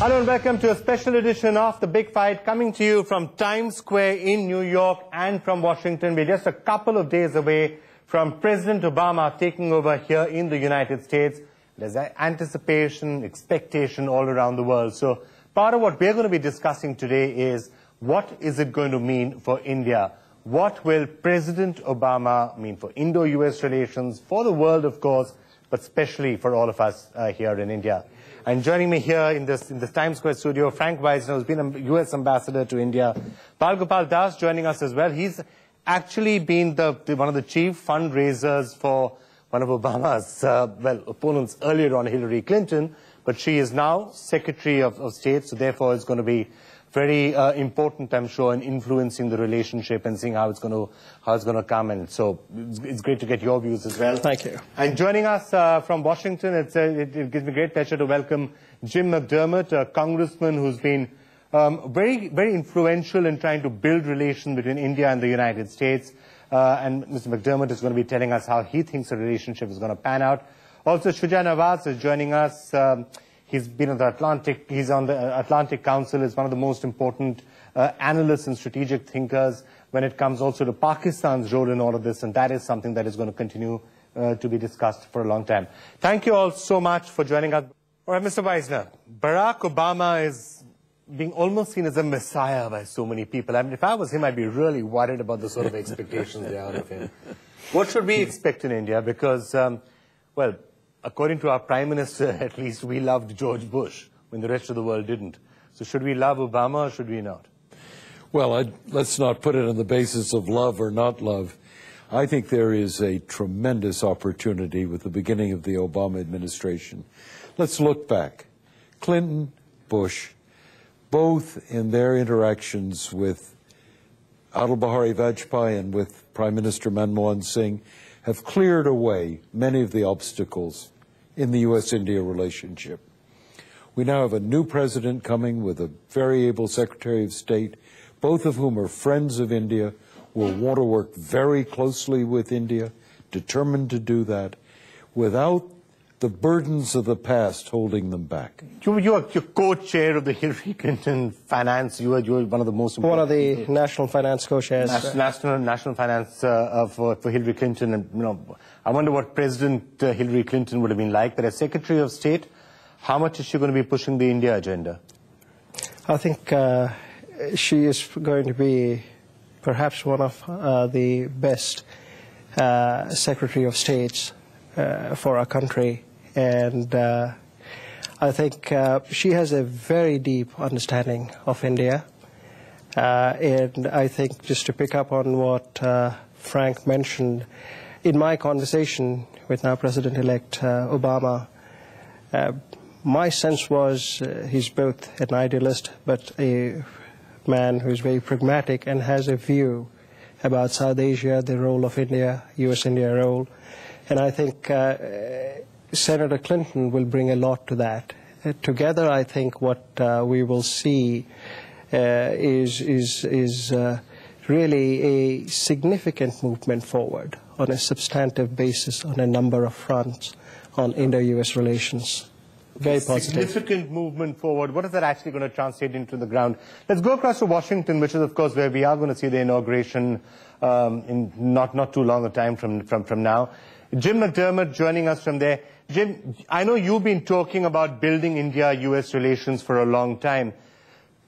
Hello and welcome to a special edition of The Big Fight, coming to you from Times Square in New York and from Washington. We're just a couple of days away from President Obama taking over here in the United States. There's anticipation, expectation all around the world. So part of what we're going to be discussing today is what is it going to mean for India? What will President Obama mean for Indo-US relations, for the world, of course, but especially for all of us here in India? And joining me here in this Times Square studio, Frank Wisner, who's been a US ambassador to India. Pal Gopal Das joining us as well. He's actually been one of the chief fundraisers for one of Obama's, opponents earlier on, Hillary Clinton. But she is now Secretary of State, so therefore it's going to be very important, I'm sure, in influencing the relationship and seeing how it's going to come. And so it's great to get your views as well. Thank you. And joining us from Washington, it gives me great pleasure to welcome Jim McDermott, a congressman who's been very influential in trying to build relations between India and the United States. And Mr. McDermott is going to be telling us how he thinks the relationship is going to pan out. Also, Shuja Nawaz is joining us. He's been on the Atlantic Council, is one of the most important analysts and strategic thinkers when it comes also to Pakistan's role in all of this, and that is something that is going to continue to be discussed for a long time. Thank you all so much for joining us. All right, Mr. Wisner, Barack Obama is being almost seen as a messiah by so many people. I mean, if I was him, I'd be really worried about the sort of expectations they have of him. What should we expect in India? Because, well, according to our Prime Minister, at least, we loved George Bush when the rest of the world didn't. So should we love Obama or should we not? Well, let's not put it on the basis of love or not love. I think there is a tremendous opportunity with the beginning of the Obama administration. Let's look back. Clinton, Bush, both in their interactions with Atal Bihari Vajpayee and with Prime Minister Manmohan Singh have cleared away many of the obstacles in the U.S.-India relationship. We now have a new president coming with a very able Secretary of State, both of whom are friends of India, will want to work very closely with India, determined to do that, without the burdens of the past holding them back. You're co-chair of the Hillary Clinton Finance. You're one of the most important. One of the national finance co-chairs. National finance for Hillary Clinton. And, you know, I wonder what President Hillary Clinton would have been like. But as Secretary of State, how much is she going to be pushing the India agenda? I think she is going to be perhaps one of the best Secretary of States for our country. And I think she has a very deep understanding of India. And I think, just to pick up on what Frank mentioned, in my conversation with now President-elect Obama, my sense was he's both an idealist but a man who's very pragmatic and has a view about South Asia, the role of India, U.S.-India role. And I think Senator Clinton will bring a lot to that. Together, I think what we will see is really a significant movement forward on a substantive basis on a number of fronts on Indo-US relations. Very positive. Significant movement forward. What is that actually going to translate into the ground? Let's go across to Washington, which is, of course, where we are going to see the inauguration in not too long a time from now. Jim McDermott joining us from there. Jim, I know you've been talking about building India-US relations for a long time.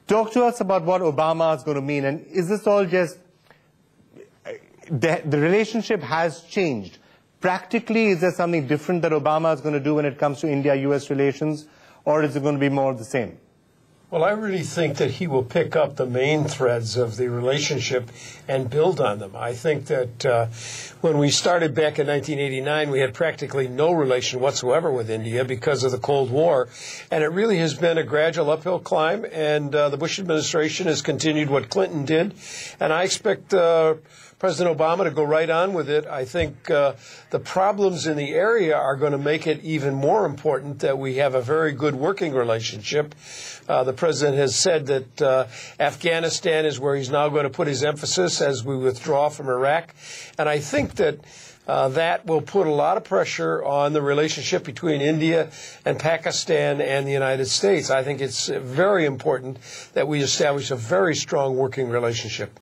Talk to us about what Obama is going to mean. And is this all just the relationship has changed? Practically, is there something different that Obama is going to do when it comes to India-US relations? Or is it going to be more of the same? Well, I really think that he will pick up the main threads of the relationship and build on them. I think that when we started back in 1989, we had practically no relation whatsoever with India because of the Cold War. And it really has been a gradual uphill climb, and the Bush administration has continued what Clinton did. And I expect President Obama to go right on with it. I think the problems in the area are going to make it even more important that we have a very good working relationship. The president has said that Afghanistan is where he's now going to put his emphasis as we withdraw from Iraq. And I think that that will put a lot of pressure on the relationship between India and Pakistan and the United States. I think it's very important that we establish a very strong working relationship.